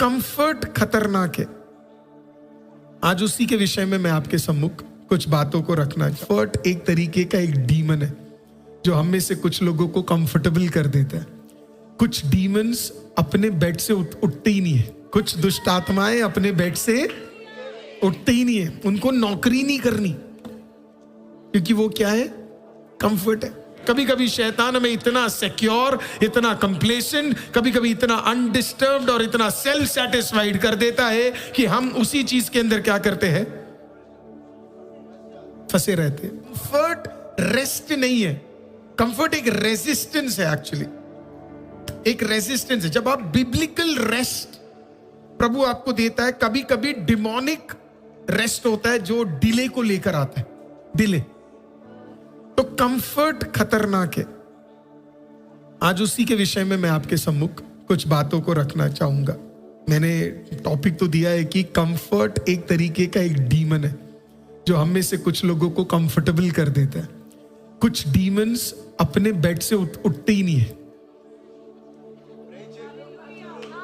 Comfort खतरनाक है। आज उसी के विषय में मैं आपके सम्मुख कुछ बातों को रखना चाहता हूं। कंफर्ट एक तरीके का एक डीमन है जो हम में से कुछ लोगों को कंफर्टेबल कर देता है। कुछ डीमंस अपने बेड से उठते ही नहीं है। कुछ दुष्ट आत्माएं अपने बेड से उठते ही नहीं है। उनको नौकरी नहीं करनी, क्योंकि वो क्या है? कंफर्ट है। कभी कभी शैतान हमें इतना सिक्योर, इतना कंप्लेसेंट, कभी कभी इतना अनडिस्टर्ब्ड और इतना सेल्फ सेटिस्फाइड कर देता है कि हम उसी चीज के अंदर क्या करते हैं? फंसे रहते हैं। कंफर्ट रेस्ट नहीं है, कंफर्ट एक रेजिस्टेंस है। एक्चुअली एक रेजिस्टेंस है। जब आप बिब्लिकल रेस्ट प्रभु आपको देता है, कभी कभी डिमोनिक रेस्ट होता है जो डिले को लेकर आता है। डिले तो कंफर्ट खतरनाक है। आज उसी के विषय में मैं आपके सम्मुख कुछ बातों को रखना चाहूंगा। मैंने टॉपिक तो दिया है कि कंफर्ट एक तरीके का एक डीमन है जो हम में से कुछ लोगों को कंफर्टेबल कर देता है। कुछ डीमंस अपने बेड से उठते ही नहीं है।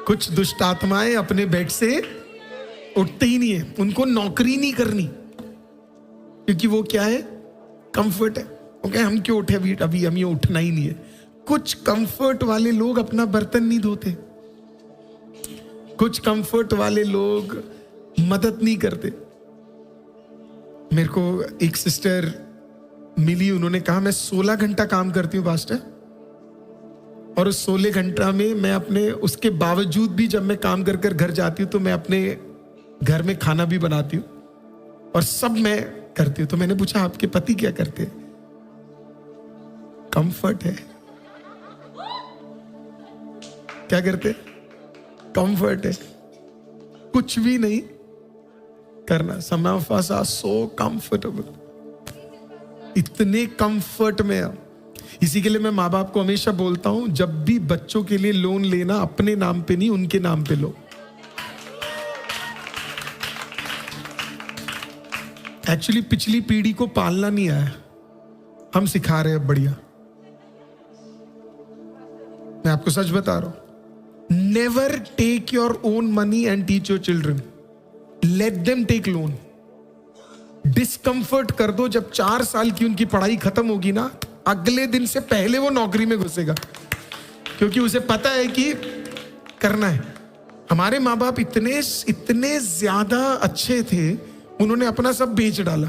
कुछ दुष्ट आत्माएं अपने बेड से उठते ही नहीं है। उनको नौकरी नहीं करनी, क्योंकि वो क्या है? कंफर्ट है। ओके, हम क्यों उठे? अभी हमें उठना ही नहीं है। कुछ कंफर्ट वाले लोग अपना बर्तन नहीं धोते। कुछ कंफर्ट वाले लोग मदद नहीं करते। मेरे को एक सिस्टर मिली, उन्होंने कहा मैं 16 घंटा काम करती हूँ पास्टर, और उस 16 घंटा में मैं अपने उसके बावजूद भी जब मैं काम कर कर घर जाती हूँ तो मैं अपने घर में खाना भी बनाती हूँ और सब मैं करती हूँ। तो मैंने पूछा आपके पति क्या करते हैं? कंफर्ट है। क्या करते? कंफर्ट है। कुछ भी नहीं करना। Some of us are so comfortable, इतने कंफर्ट में आप। इसी के लिए मैं माँ बाप को हमेशा बोलता हूं, जब भी बच्चों के लिए लोन लेना अपने नाम पे नहीं, उनके नाम पे लो। एक्चुअली पिछली पीढ़ी को पालना नहीं आया, हम सिखा रहे हैं। बढ़िया, मैं आपको सच बता रहा हूं। Never take your own money and teach your children, let them take loan. Discomfort कर दो। जब 4 साल की उनकी पढ़ाई खत्म होगी ना, अगले दिन से पहले वो नौकरी में घुसेगा, क्योंकि उसे पता है कि करना है। हमारे माँ बाप इतने ज्यादा अच्छे थे, उन्होंने अपना सब बेच डाला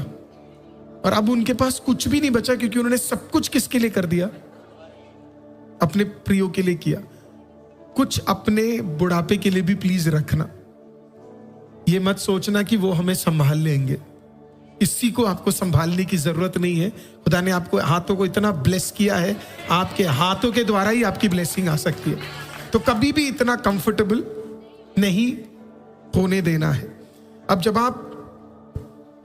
और अब उनके पास कुछ भी नहीं बचा, क्योंकि उन्होंने सब कुछ किसके लिए कर दिया? अपने प्रियो के लिए किया। कुछ अपने बुढ़ापे के लिए भी प्लीज रखना। ये मत सोचना कि वो हमें संभाल लेंगे। इसी को आपको संभालने की जरूरत नहीं है। खुदा ने आपको हाथों को इतना ब्लेस किया है, आपके हाथों के द्वारा ही आपकी ब्लेसिंग आ सकती है। तो कभी भी इतना कंफर्टेबल नहीं होने देना है। अब जब आप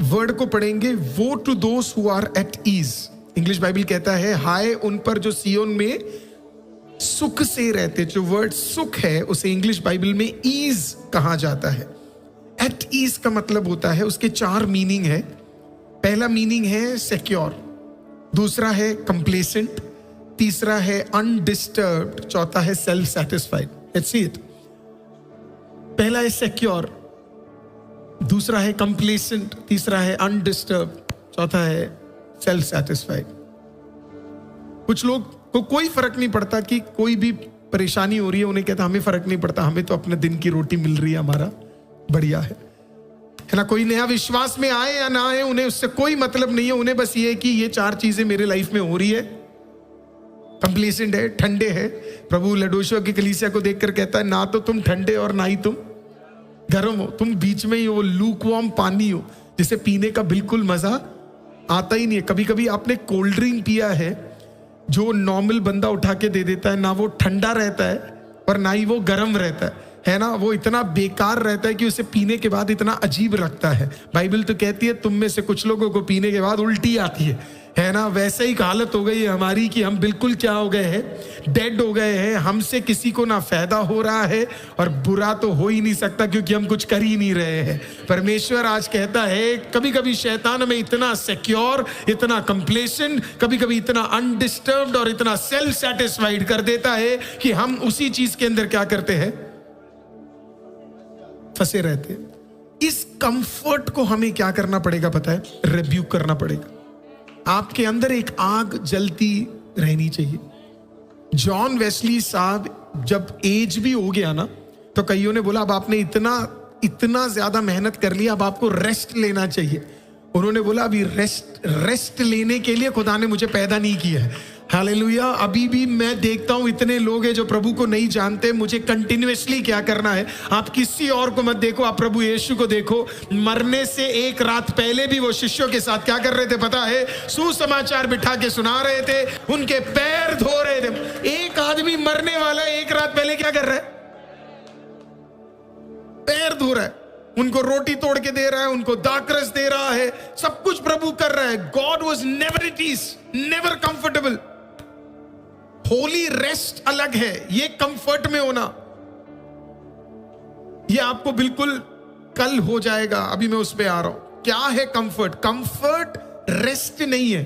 वर्ड को पढ़ेंगे, वो to those who are at ease, English Bible कहता है हाय उन पर जो सियोन में सुख से रहते। जो वर्ड सुख है उसे इंग्लिश बाइबल में ईज कहा जाता है। एट ईज का मतलब होता है, उसके 4 मीनिंग है। पहला मीनिंग है सिक्योर, दूसरा है कंप्लेसेंट, तीसरा है अनडिस्टर्ब्ड, चौथा है self satisfied. Let's see it. पहला है सिक्योर, दूसरा है कंप्लेसेंट, तीसरा है अनडिस्टर्ब्ड, चौथा है सेल्फ सेटिस्फाइड। कुछ लोग को कोई फर्क नहीं पड़ता कि कोई भी परेशानी हो रही है, उन्हें कहता हमें फर्क नहीं पड़ता, हमें तो अपने दिन की रोटी मिल रही है, हमारा बढ़िया है ना। कोई नया विश्वास में आए या ना आए, उन्हें उससे कोई मतलब नहीं है। उन्हें बस ये है कि ये 4 चीजें मेरे लाइफ में हो रही है। कंप्लेसेंट है, ठंडे है। प्रभु लडोशा की कलीसिया को देखकर कहता है, ना तो तुम ठंडे और ना ही तुम गर्म हो, तुम बीच में ही हो, लूकवार्म पानी हो, जिसे पीने का बिल्कुल मजा आता ही नहीं है। कभी कभी आपने कोल्ड ड्रिंक पिया है जो नॉर्मल बंदा उठा के दे देता है, ना वो ठंडा रहता है और ना ही वो गर्म रहता है ना। वो इतना बेकार रहता है कि उसे पीने के बाद इतना अजीब लगता है। बाइबल तो कहती है तुम में से कुछ लोगों को पीने के बाद उल्टी आती है ना। वैसे ही हालत हो गई है हमारी कि हम बिल्कुल क्या हो गए हैं? डेड हो गए हैं। हमसे किसी को ना फायदा हो रहा है और बुरा तो हो ही नहीं सकता, क्योंकि हम कुछ कर ही नहीं रहे हैं। परमेश्वर आज कहता है, कभी कभी शैतान हमें इतना सिक्योर, इतना कंप्लेसेंट, कभी कभी इतना अनडिस्टर्ब्ड और इतना सेल्फ सेटिस्फाइड कर देता है कि हम उसी चीज के अंदर क्या करते हैं? फंसे रहते हैं। इस कंफर्ट को हमें क्या करना पड़ेगा पता है? रिब्यूक करना पड़ेगा। आपके अंदर एक आग जलती रहनी चाहिए। जॉन वेस्ली साहब जब एज भी हो गया ना, तो कईयों ने बोला अब आपने इतना ज्यादा मेहनत कर लिया, अब आपको रेस्ट लेना चाहिए। उन्होंने बोला अभी रेस्ट लेने के लिए खुदा ने मुझे पैदा नहीं किया है। हालेलुया। अभी भी मैं देखता हूं इतने लोग हैं जो प्रभु को नहीं जानते। मुझे कंटिन्यूअसली क्या करना है? आप किसी और को मत देखो, आप प्रभु यीशु को देखो। मरने से एक रात पहले भी वो शिष्यों के साथ क्या कर रहे थे पता है? सुसमाचार बिठा के सुना रहे थे, उनके पैर धो रहे थे। एक आदमी मरने वाला एक रात पहले क्या कर रहा है? पैर धो रहा है, उनको रोटी तोड़ के दे रहा है, उनको दाखरस दे रहा है, सब कुछ प्रभु कर रहा है। God was never at ease, never comfortable. Holy rest अलग है, ये कंफर्ट में होना, ये आपको बिल्कुल कल हो जाएगा। अभी मैं उस पे आ रहा हूं। क्या है कंफर्ट? कंफर्ट रेस्ट नहीं है,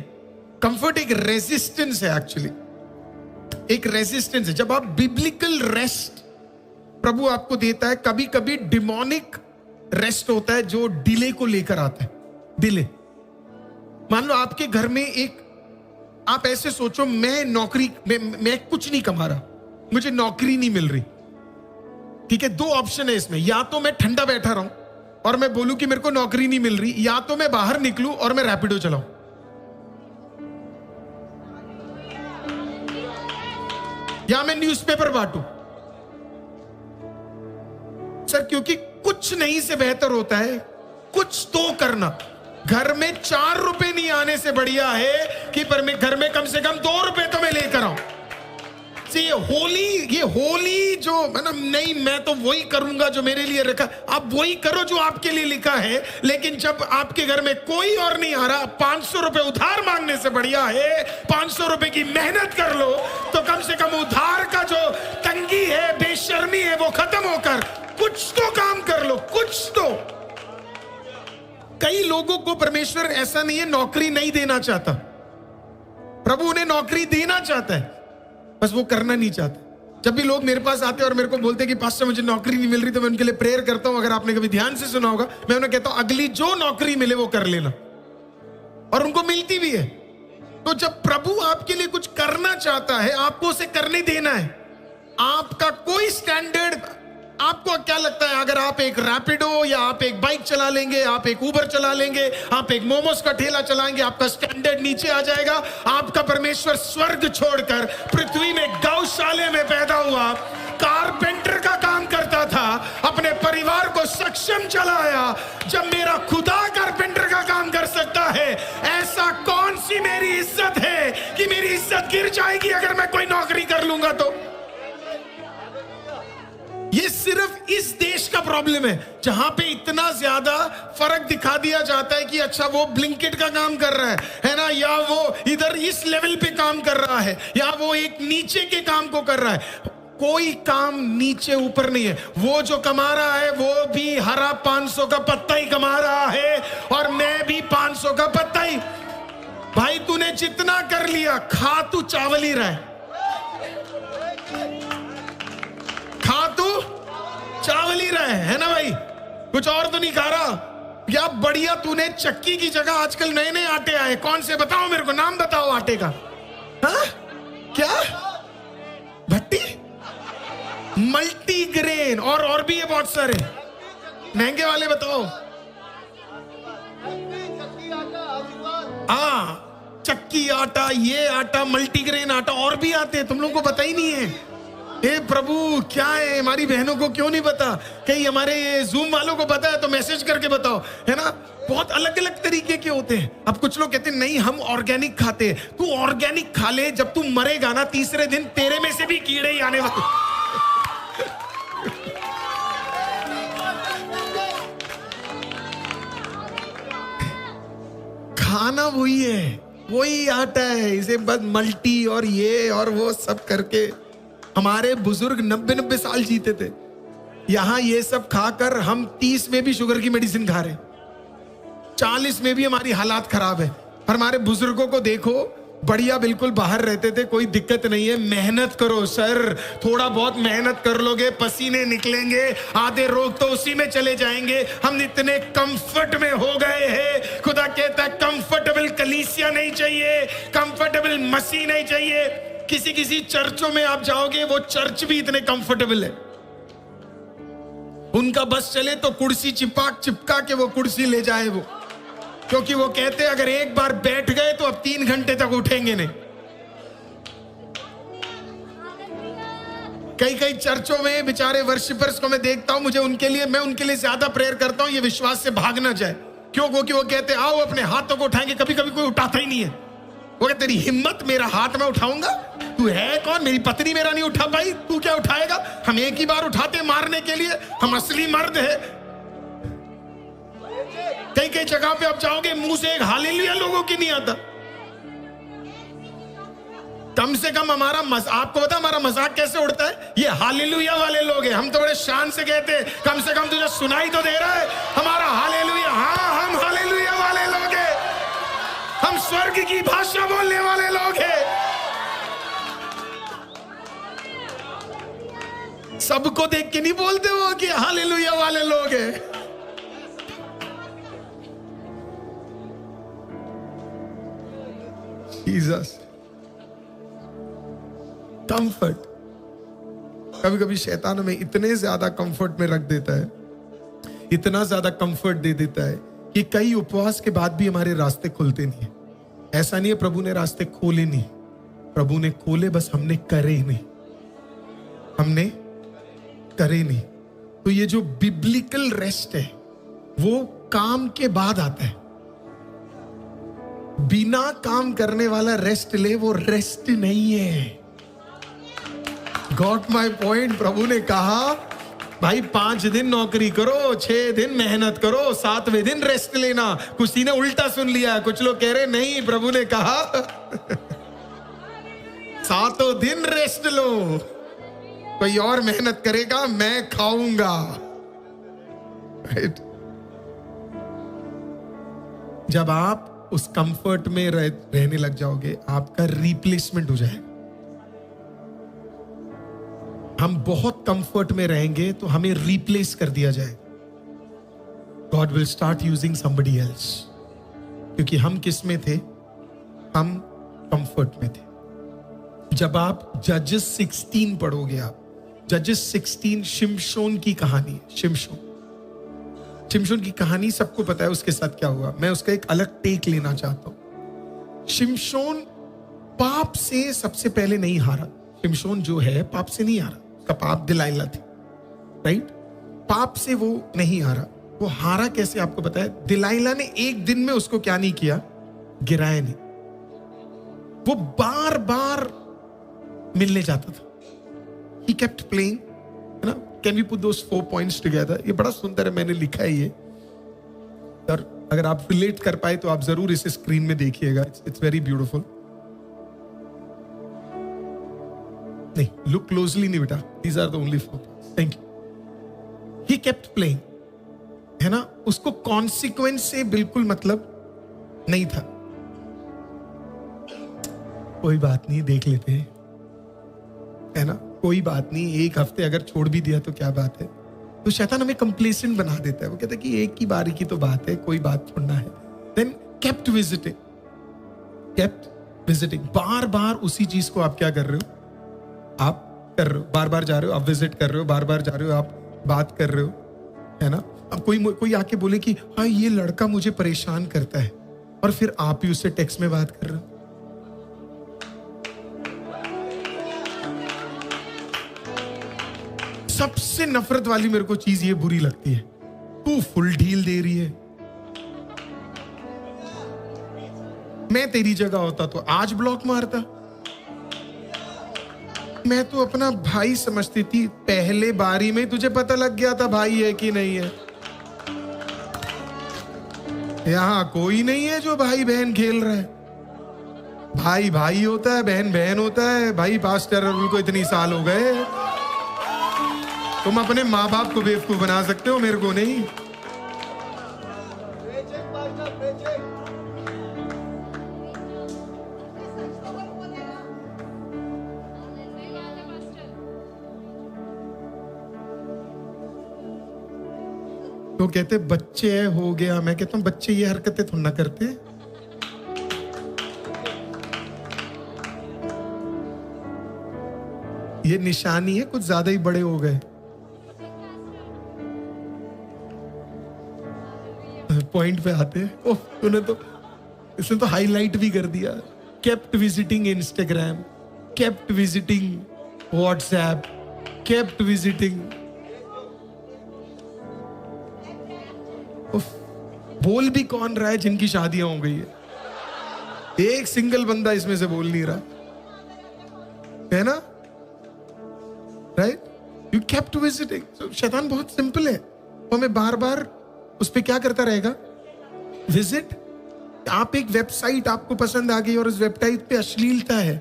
कंफर्ट एक रेजिस्टेंस है। एक्चुअली एक रेजिस्टेंस है। जब आप बिब्लिकल रेस्ट प्रभु आपको देता है, कभी कभी डिमोनिक रेस्ट होता है जो डिले को लेकर आता है। डिले, मान लो आपके घर में एक, आप ऐसे सोचो मैं नौकरी मैं कुछ नहीं कमा रहा, मुझे नौकरी नहीं मिल रही, ठीक है? दो ऑप्शन है इसमें, या तो मैं ठंडा बैठा रहूं और मैं बोलूं कि मेरे को नौकरी नहीं मिल रही, या तो मैं बाहर निकलूं और मैं रैपिडो चलाऊं। या मैं न्यूज़पेपर बांटूं। सर क्योंकि कुछ नहीं से बेहतर होता है कुछ तो करना। घर में 4 रुपए नहीं आने से बढ़िया है कि पर मैं घर में कम से कम 2 रुपए तो मैं लेकर आऊं। ये होली जो मतलब नहीं, मैं तो वही करूंगा जो मेरे लिए रखा। आप वही करो जो आपके लिए लिखा है, लेकिन जब आपके घर में कोई और नहीं आ रहा, 500 रुपए उधार मांगने से बढ़िया है 500 रुपए की मेहनत कर लो, तो कम से कम उधार का जो तंगी है, बेशर्मी है, वो खत्म होकर कुछ तो काम कर लो, कुछ तो। कई लोगों को परमेश्वर ऐसा नहीं है नौकरी नहीं देना चाहता, प्रभु उन्हें नौकरी देना चाहता है, बस वो करना नहीं चाहता। जब भी लोग मेरे पास आते हैं और मेरे को बोलते हैं कि पास्टर मुझे नौकरी नहीं मिल रही, तो मैं उनके लिए प्रेयर करता हूं। अगर आपने कभी ध्यान से सुना होगा, मैं उन्हें कहता हूं अगली जो नौकरी मिले वो कर लेना, और उनको मिलती भी है। तो जब प्रभु आपके लिए कुछ करना चाहता है, आपको उसे करने देना है। आपका कोई स्टैंडर्ड, आपको क्या लगता है अगर आप एक रैपिडो या आप एक बाइक चला लेंगे, आप एक उबर चला लेंगे, आप एक मोमोज का ठेला चलाएंगे, आपका स्टैंडर्ड नीचे आ जाएगा? आपका परमेश्वर स्वर्ग छोड़कर पृथ्वी में गौशाले में पैदा हुआ, कारपेंटर का काम करता था, अपने परिवार को सक्षम चलाया। जब मेरा खुदा कारपेंटर का काम कर सकता है, ऐसा कौन सी मेरी इज्जत है कि मेरी इज्जत गिर जाएगी अगर मैं कोई नौकरी कर लूंगा? तो ये सिर्फ इस देश का प्रॉब्लम है, जहां पे इतना ज्यादा फर्क दिखा दिया जाता है कि अच्छा वो ब्लिंकिट का काम कर रहा है ना, या वो इधर इस लेवल पे काम कर रहा है, या वो एक नीचे के काम को कर रहा है। कोई काम नीचे ऊपर नहीं है। वो जो कमा रहा है वो भी हरा 500 का पत्ता ही कमा रहा है, और मैं भी 500 का पत्ता ही। भाई तूने जितना कर लिया, खा तू चावल ही रहा है, खा तू चावल ही रहे है ना भाई, कुछ और तो नहीं खा रहा। या बढ़िया, तूने चक्की की जगह आजकल नए नए आटे आए, कौन से बताओ मेरे को, नाम बताओ आटे का। हाँ क्या? भट्टी, मल्टी ग्रेन, और भी है बहुत सारे महंगे वाले, बताओ। हाँ, चक्की आटा, ये आटा, मल्टीग्रेन आटा, और भी आते हैं, तुम लोगों को पता ही नहीं है। हे प्रभु, क्या है हमारी बहनों को क्यों नहीं पता? कहीं हमारे जूम वालों को पता है तो मैसेज करके बताओ, है ना? बहुत अलग अलग तरीके के होते हैं। अब कुछ लोग कहते हैं नहीं हम ऑर्गेनिक खाते हैं। तू ऑर्गेनिक खा ले, जब तू मरेगा ना तीसरे दिन तेरे में से भी कीड़े ही आने वाले। खाना वही है, वही आटा है, इसे बस मल्टी और ये और वो सब करके। हमारे बुजुर्ग 90-90 साल जीते थे। यहां ये सब खाकर हम 30 में भी शुगर की मेडिसिन खा रहे, 40 में भी हमारी हालात खराब है। और हमारे बुजुर्गों को देखो, बढ़िया, बिल्कुल बाहर रहते थे, कोई दिक्कत नहीं है, मेहनत करो सर, थोड़ा बहुत मेहनत कर लोगे, पसीने निकलेंगे, आधे रोग तो उसी में चले जाएंगे। हम इतने कंफर्ट में हो गए हैं। खुदा कहता है कंफर्टेबल कलीसिया नहीं चाहिए, कंफर्टेबल मसीह नहीं चाहिए। किसी किसी चर्चों में आप जाओगे, वो चर्च भी इतने कंफर्टेबल है, उनका बस चले तो कुर्सी चिपका के वो कुर्सी ले जाए वो, क्योंकि वो कहते हैं अगर एक बार बैठ गए तो अब 3 घंटे तक उठेंगे नहीं। कई कई चर्चों में बेचारे वर्शिपर्स को मैं देखता हूं, मैं उनके लिए ज्यादा प्रेयर करता हूं, ये विश्वास से भाग ना जाए। क्यों? क्योंकि वो कहते हैं आओ अपने हाथों को उठाएंगे, कभी कभी कोई उठाता ही नहीं है। वो कहते तेरी हिम्मत, मेरा हाथ मैं उठाऊंगा, तू है कौन? मेरी पत्नी मेरा नहीं उठा पाई, तू क्या उठाएगा? हम एक ही बार उठाते मारने के लिए, हम असली मर्द है। कई कई जगह पे आप जाओगे, मुंह से एक हालेलुया लोगों की नहीं आता। कम से कम आपको पता हमारा मजाक कैसे उड़ता है? ये हालेलुया वाले लोग हैं। हम तो बड़े शान से कहते हैं कम से कम तुझे सुनाई तो दे रहा है हमारा हालेलुया। हाँ, हम हालेलुया वाले लोग हैं, हम स्वर्ग की भाषा बोलने वाले लोग हैं। सबको देख के नहीं बोलते हो कि हालेलुया वाले लोग हैं। जीसस, कंफर्ट कभी कभी शैतान हमें इतने ज्यादा कंफर्ट में रख देता है, इतना ज्यादा कंफर्ट दे देता है कि कई उपवास के बाद भी हमारे रास्ते खुलते नहीं है। ऐसा नहीं है प्रभु ने रास्ते खोले नहीं, प्रभु ने खोले, बस हमने करे नहीं, हमने करे नहीं। तो ये जो बिब्लिकल रेस्ट है वो काम के बाद आता है। बिना काम करने वाला रेस्ट ले, वो रेस्ट नहीं है। Got my point. प्रभु ने कहा भाई 5 दिन नौकरी करो, 6 दिन मेहनत करो, 7वें दिन रेस्ट लेना। कुछ ने उल्टा सुन लिया, कुछ लोग कह रहे नहीं, प्रभु ने कहा 7 दिन रेस्ट लो, कोई और मेहनत करेगा, मैं खाऊंगा। राइट? जब आप उस कंफर्ट में रहने लग जाओगे, आपका रिप्लेसमेंट हो जाएगा। हम बहुत कंफर्ट में रहेंगे तो हमें रिप्लेस कर दिया जाएगा। God will start using somebody else, क्योंकि हम किस में थे? हम कंफर्ट में थे। जब आप जजेस 16 पढ़ोगे, आप जजेस 16 शिमशोन की कहानी है। शिमशोन की कहानी सबको पता है उसके साथ क्या हुआ। मैं उसका एक अलग टेक लेना चाहता हूं। शिमशोन पाप से सबसे पहले नहीं हारा। शिमशोन जो है पाप से नहीं हारा, उसका पाप दिलाइला थी, राइट? पाप से वो नहीं हारा। वो हारा कैसे आपको पता है? दिलाइला ने एक दिन में उसको क्या नहीं किया? गिराया नहीं। वो बार बार मिलने जाता था। He kept playing, है ना? Can we put those 4 points together? ये बड़ा सुंदर है, मैंने लिखा है ये, और अगर आप रिलेट कर पाए तो आप जरूर इसे स्क्रीन में देखिएगा। It's very beautiful. नहीं, लुक क्लोजली नहीं बेटा, these are the only 4 points. Thank you. He kept playing, है ना? उसको कॉन्सिक्वेंस से बिल्कुल मतलब नहीं था। कोई बात नहीं, देख लेते हैं, है ना? कोई बात नहीं, 1 हफ्ते अगर छोड़ भी दिया तो क्या बात है। तो शैतान हमें कंप्लेसेंट बना देता है। वो कहता है कि एक ही बारी की तो बात है, कोई बात छोड़ना है। देन केप्ट विजिटिंग, बार बार उसी चीज को आप क्या कर रहे हो? आप कर रहे हो, बार बार जा रहे हो, आप विजिट कर रहे हो, बार बार जा रहे हो, आप बात कर रहे हो, है ना? अब कोई आके बोले कि हाँ ये लड़का मुझे परेशान करता है, और फिर आप ही उससे टेक्स्ट में बात कर रहे हो। सबसे नफरत वाली मेरे को चीज ये बुरी लगती है, तू फुल ढील दे रही है। मैं तेरी जगह होता तो आज ब्लॉक मारता। मैं तो अपना भाई समझती थी, पहले बारी में तुझे पता लग गया था भाई है कि नहीं है। यहां कोई नहीं है जो भाई बहन खेल रहा है। भाई भाई होता है, बहन बहन होता है। भाई पास्टर अरुल को इतनी साल हो गए, तुम अपने माँ बाप को बेवकूफ बना सकते हो, मेरे को नहीं। तो कहते बच्चे है, हो गया। मैं कहता हूं बच्चे ये हरकतें थोड़ा ना करते। ये निशानी है कुछ ज्यादा ही बड़े हो गए। पॉइंट पे आते हैं। ओह तूने तो, इसने तो हाईलाइट भी कर दिया। Kept visiting Instagram, kept visiting WhatsApp, kept visiting. बोल भी कौन रहा है जिनकी शादियां हो गई है? एक सिंगल बंदा इसमें से बोल नहीं रहा है ना, राइट? You kept visiting. शैतान बहुत सिंपल है, वो हमें बार बार उस पर क्या करता रहेगा? विजिट। आप एक वेबसाइट आपको पसंद आ गई और उस वेबसाइट पे अश्लीलता है,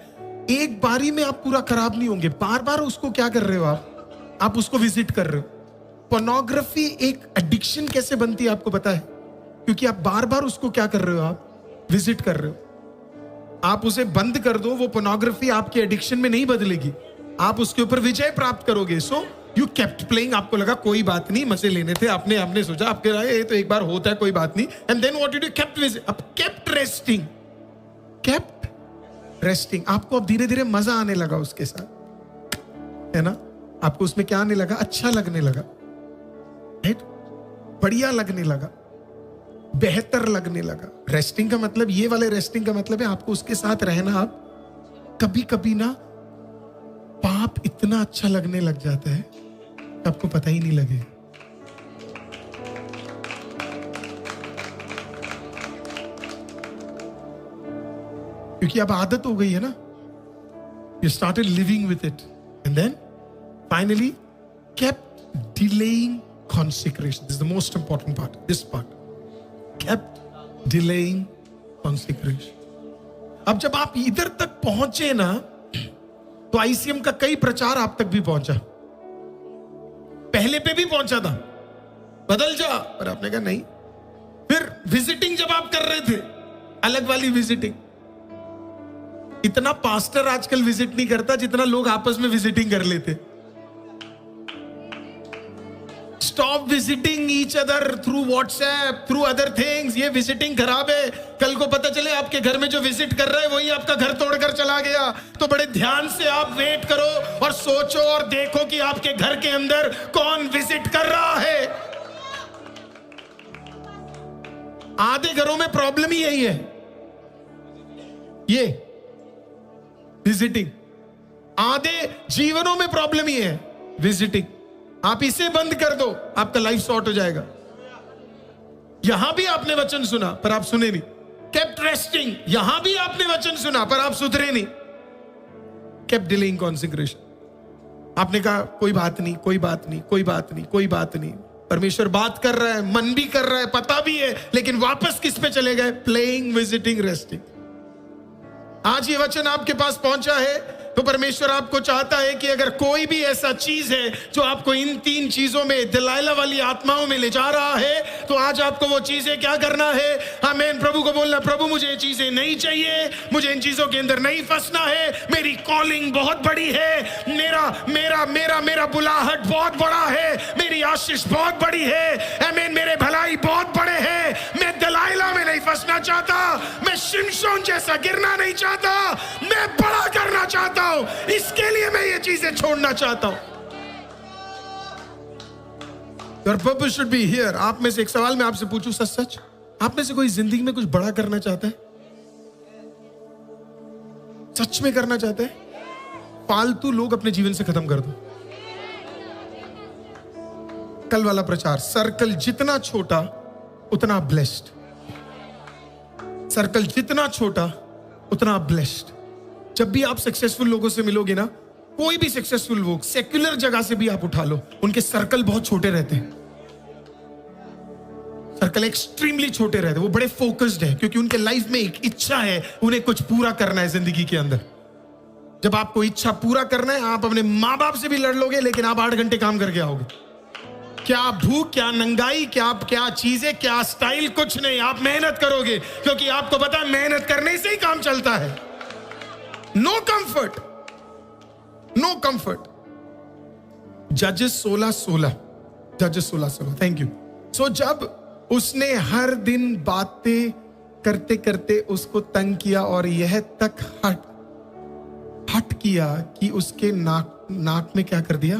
एक बारी में आप पूरा खराब नहीं होंगे, बार बार उसको क्या कर रहे हो आप उसको विजिट कर रहे हो। पोर्नोग्राफी एक एडिक्शन कैसे बनती है आपको पता है? क्योंकि आप बार बार उसको क्या कर रहे हो? आप विजिट कर रहे हो। आप उसे बंद कर दो, वो पोर्नोग्राफी आपके एडिक्शन में नहीं बदलेगी, आप उसके ऊपर विजय प्राप्त करोगे। So you kept playing. आपको लगा कोई बात नहीं, मजे लेने थे, आपने सोचा, आपके ये तो एक बार होता है, कोई बात नहीं। And then what you do? Kept visit. अब केप्ट रेस्टिंग, केप्ट रेस्टिंग। आपको अब धीरे धीरे मजा आने लगा उसके साथ, है ना? आपको उसमें क्या आने लगा? अच्छा लगने लगा, राइट? बढ़िया लगने लगा, बेहतर लगने लगा। रेस्टिंग का मतलब, ये वाले रेस्टिंग का मतलब है आपको उसके साथ रहना। आप कभी कभी ना पाप इतना अच्छा लगने लग जाता है आपको पता ही नहीं लगे। क्योंकि अब आदत हो गई है ना, you started living with it and then finally kept delaying consecration. This is the most important part, this part. Kept delaying consecration. अब जब आप इधर तक पहुंचे ना, तो आईसीएम का कई प्रचार आप तक भी पहुंचा, पहले पे भी पहुंचा था, बदल जा, पर आपने कहा नहीं। फिर विजिटिंग जब आप कर रहे थे, अलग वाली विजिटिंग। इतना पास्टर आजकल विजिट नहीं करता जितना लोग आपस में विजिटिंग कर लेते। Stop visiting each other through WhatsApp, through other things. ये विजिटिंग खराब है। कल को पता चले आपके घर में जो विजिट कर रहा है वही आपका घर तोड़कर चला गया, तो बड़े ध्यान से आप वेट करो और सोचो और देखो कि आपके घर के अंदर कौन विजिट कर रहा है। आधे घरों में प्रॉब्लम ही यही है, ये विजिटिंग। आधे जीवनों में प्रॉब्लम ही है, विजिटिंग। आप इसे बंद कर दो, आपका लाइफ सॉर्ट हो जाएगा। यहां भी आपने वचन सुना पर आप सुने नहीं। केप्ट रेस्टिंग, यहां भी आपने वचन सुना पर आप सुधरे नहीं। Kept delaying consecration. आपने कहा कोई बात नहीं, कोई बात नहीं, कोई बात नहीं, कोई बात नहीं। परमेश्वर बात कर रहा है, मन भी कर रहा है, पता भी है, लेकिन वापस किस पे चले गए? Playing, visiting, resting. आज ये वचन आपके पास पहुंचा है तो परमेश्वर आपको चाहता है कि अगर कोई भी ऐसा चीज है जो आपको इन तीन चीजों में, दलाइला वाली आत्माओं में ले जा रहा है, तो आज आपको वो चीजें क्या करना है? आमीन। प्रभु को बोलना, प्रभु मुझे ये चीजें नहीं चाहिए, मुझे इन चीजों के अंदर नहीं फंसना है। मेरी कॉलिंग बहुत बड़ी है, मेरा मेरा मेरा मेरा बुलाहट बहुत बड़ा है, मेरी आशीष बहुत बड़ी है। आमीन। मेरे भलाई बहुत बड़े हैं। मैं दलाइला में नहीं फंसना चाहता, मैं शिमशोन जैसा गिरना नहीं चाहता, मैं बड़ा करना चाहता हूं। इसके लिए मैं ये चीजें छोड़ना चाहता हूं। Your purpose should be here. आप में से एक सवाल मैं आपसे पूछूं, सच सच, आप में से कोई जिंदगी में कुछ बड़ा करना चाहता है? सच में करना चाहता है? फालतू लोग अपने जीवन से खत्म कर दो। कल वाला प्रचार, सर्कल जितना छोटा उतना ब्लेस्ड। सर्कल जितना छोटा उतना ब्लेस्ड। जब भी आप सक्सेसफुल लोगों से मिलोगे ना, कोई भी सक्सेसफुल लोग सेक्युलर जगह से भी आप उठा लो, उनके सर्कल बहुत छोटे रहते हैं। सर्कल एक्सट्रीमली छोटे रहते हैं। वो बड़े फोकस्ड है क्योंकि उनके लाइफ में एक इच्छा है, उन्हें कुछ पूरा करना है जिंदगी के अंदर। जब आपको इच्छा पूरा करना है, आप अपने माँ बाप से भी लड़ लोगे, लेकिन आप 8 घंटे काम करके आओगे। क्या भूख, क्या नंगाई, क्या चीजें, क्या स्टाइल, कुछ नहीं। आप मेहनत करोगे क्योंकि आपको पता है मेहनत करने से ही काम चलता है। No comfort, no comfort. जजेस 16:16, जजेस 16:16। Thank you. सो जब उसने हर दिन बातें करते करते उसको तंग किया और यह तक हट किया कि उसके नाक में क्या कर दिया,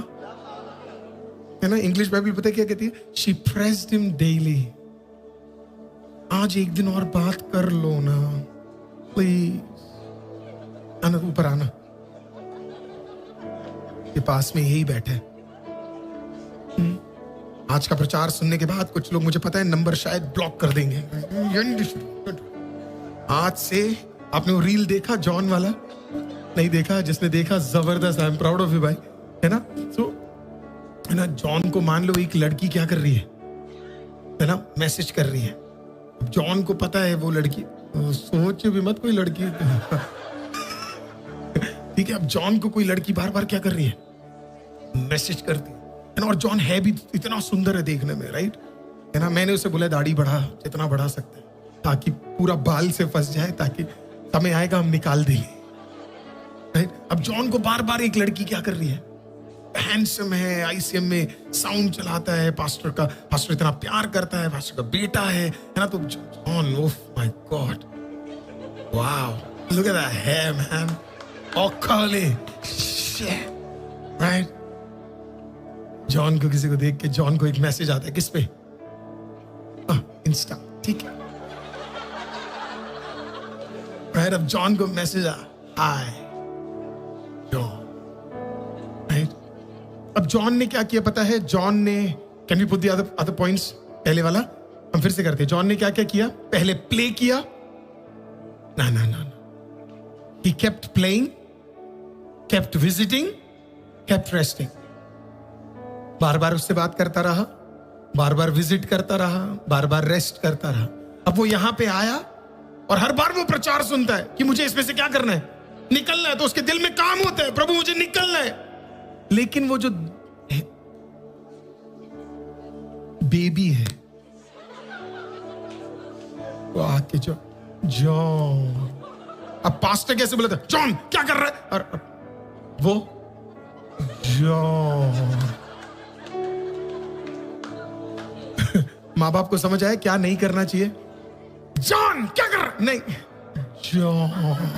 है ना, इंग्लिश बाइबल पता है क्या कहती है? She pressed him daily. आज एक दिन और बात कर लो ना प्लीज, आना ऊपर आना, के पास में यही बैठे। आज का प्रचार सुनने के बाद कुछ लोग, मुझे पता है, नंबर शायद ब्लॉक कर देंगे। आज से आपने वो रील देखा जॉन वाला? नहीं देखा? जिसने देखा जबरदस्त, I am proud of you भाई, है ना। तो है ना, जॉन को मान लो एक लड़की क्या कर रही है ना, मैसेज कर रही है। अब जॉन को पता है वो लड़की, सोच भी मत कोई लड़की ठीक है। अब जॉन को कोई लड़की बार बार क्या कर रही है, मैसेज करती है ना, और जॉन है भी इतना सुंदर है देखने में, राइट, है ना। मैंने उसे बोला दाढ़ी बढ़ा, जितना बढ़ा सकते हैं, ताकि पूरा बाल से फंस जाए, ताकि समय आएगा हम निकाल देंगे, राइट। अब जॉन को बार बार एक लड़की क्या कर रही है, हैंडसम है, आईसीएम में साउंड चलाता है, पास्टर इतना प्यार करता है, पास्टर का बेटा है ना। तो John, oh my god, wow, look at that hair man, holy shit, right. John को, किसी को देख के जॉन को एक मैसेज आता है, किस पे? इंस्टा, ठीक है, राइट। अब जॉन को मैसेज आ, हाय जॉन, राइट। अब जॉन ने क्या किया पता है? जॉन ने, can we put the other points, पहले वाला हम फिर से करते हैं। जॉन ने क्या क्या किया? पहले प्ले किया, ना ना ना, he kept playing, kept visiting, kept resting। बार बार उससे बात करता रहा, बार बार विजिट करता रहा, बार बार रेस्ट करता रहा। अब वो यहां पे आया और हर बार वो प्रचार सुनता है कि मुझे इसमें से क्या करना है, निकलना है। तो उसके दिल में काम होता है, प्रभु मुझे निकलना है। लेकिन वो जो बेबी है वो आके जॉन, अब पास्टर कैसे बोला था, जॉन क्या कर रहा है, और वो जॉन माँ बाप को समझ आया क्या नहीं करना चाहिए? जॉन क्या कर रहा, नहीं, जॉन।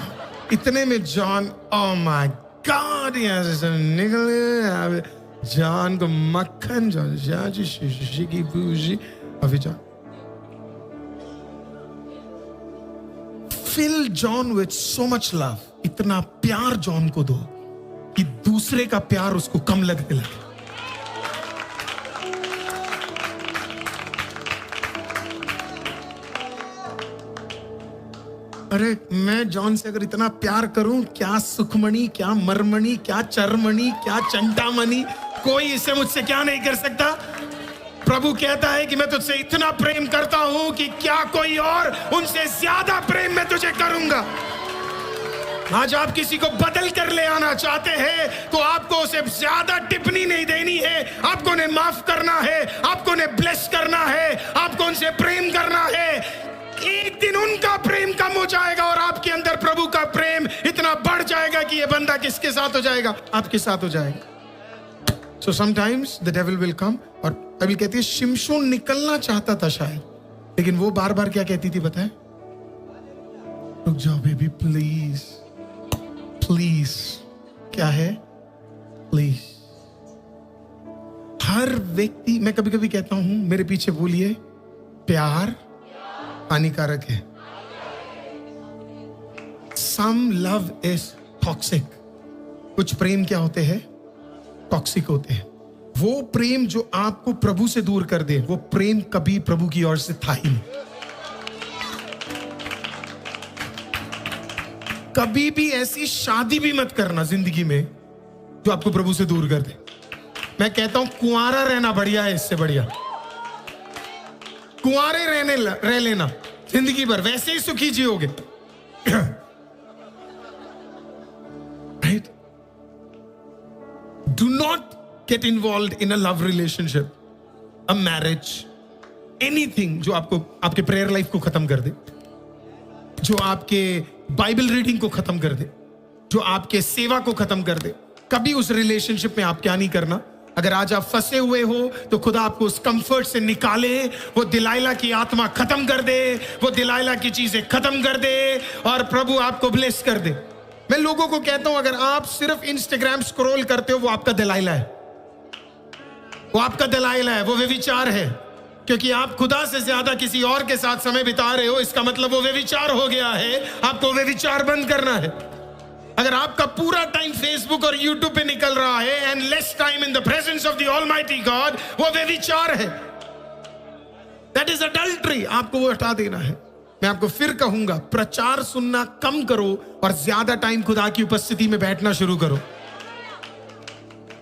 इतने में जॉन, ओह माय गॉड, निकल जॉन को मक्खन, जॉन की बूजी, अभी John fill John with so much love, इतना प्यार जॉन को दो कि दूसरे का प्यार उसको कम लगने लगे। अरे मैं जॉन से अगर इतना प्यार करूं, क्या सुखमणि, क्या मरमणि, क्या चरमणि, क्या चंटामणि, कोई इसे मुझसे क्या नहीं कर सकता। प्रभु कहता है कि मैं तुझसे इतना प्रेम करता हूं कि क्या कोई और उनसे ज्यादा प्रेम मैं तुझे करूंगा। आज आप किसी को बदल कर ले आना चाहते हैं तो आपको उसे ज्यादा टिप्पणी नहीं देनी है, आपको उन्हें माफ करना है, आपको उन्हें ब्लेस करना है, आपको उनसे प्रेम करना है। एक दिन उनका प्रेम कम हो जाएगा और आपके अंदर प्रभु का प्रेम इतना बढ़ जाएगा कि ये बंदा किसके साथ हो जाएगा, आपके साथ हो जाएगा। So sometimes the devil will come, और बाइबल कहती है शिमशोन निकलना चाहता था शायद, लेकिन वो बार बार क्या कहती थी बताए, रुक जाओ बेबी प्लीज प्लीज, क्या है प्लीज। हर व्यक्ति, मैं कभी कभी कहता हूं, मेरे पीछे बोलिए, प्यार हानिकारक है। Some love is toxic, कुछ प्रेम क्या होते हैं, टॉक्सिक होते हैं। वो प्रेम जो आपको प्रभु से दूर कर दे, वो प्रेम कभी प्रभु की ओर से था ही नहीं। कभी भी ऐसी शादी भी मत करना जिंदगी में जो आपको प्रभु से दूर कर दे। मैं कहता हूं कुंवारा रहना बढ़िया है, इससे बढ़िया कुंवारे रह लेना जिंदगी भर, वैसे ही सुखी जियोगे। Right? Do not get involved in a love relationship, a marriage, anything जो आपको आपके प्रेयर लाइफ को खत्म कर दे, जो आपके बाइबल रीडिंग को खत्म कर दे, जो आपके सेवा को खत्म कर दे। कभी उस रिलेशनशिप में आप क्या नहीं करना, अगर आज आप फंसे हुए हो तो खुदा आपको उस कंफर्ट से निकाले, वो दिलाइला की आत्मा खत्म कर दे, वो दिलाइला की चीजें खत्म कर दे और प्रभु आपको ब्लेस कर दे। मैं लोगों को कहता हूं, अगर आप सिर्फ इंस्टाग्राम स्क्रॉल करते हो, वो आपका दिलाइला है, वो आपका दलाइला है, वो व्यभिचार है। क्योंकि आप खुदा से ज्यादा किसी और के साथ समय बिता रहे हो, इसका मतलब वो व्यभिचार हो गया है। आपको व्यभिचार बंद करना है। अगर आपका पूरा टाइम फेसबुक और यूट्यूब पे निकल रहा है and less time in the presence of the almighty God, वो व्यभिचार है। That is adultery. आपको वो हटा देना है। मैं आपको फिर कहूंगा, प्रचार सुनना कम करो और ज्यादा टाइम खुदा की उपस्थिति में बैठना शुरू करो।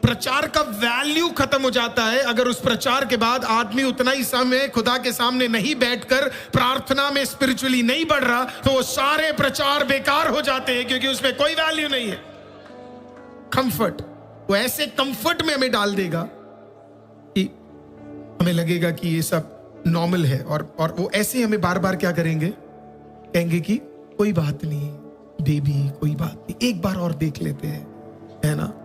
प्रचार का वैल्यू खत्म हो जाता है अगर उस प्रचार के बाद आदमी उतना ही समय खुदा के सामने नहीं बैठकर प्रार्थना में स्पिरिचुअली नहीं बढ़ रहा, तो वो सारे प्रचार बेकार हो जाते हैं, क्योंकि उसमें कोई वैल्यू नहीं है। कंफर्ट, वो ऐसे कंफर्ट में हमें डाल देगा कि हमें लगेगा कि ये सब नॉर्मल है, और वो ऐसे हमें बार बार क्या करेंगे, कहेंगे कि कोई बात नहीं बेबी, कोई बात नहीं, एक बार और देख लेते हैं, है ना।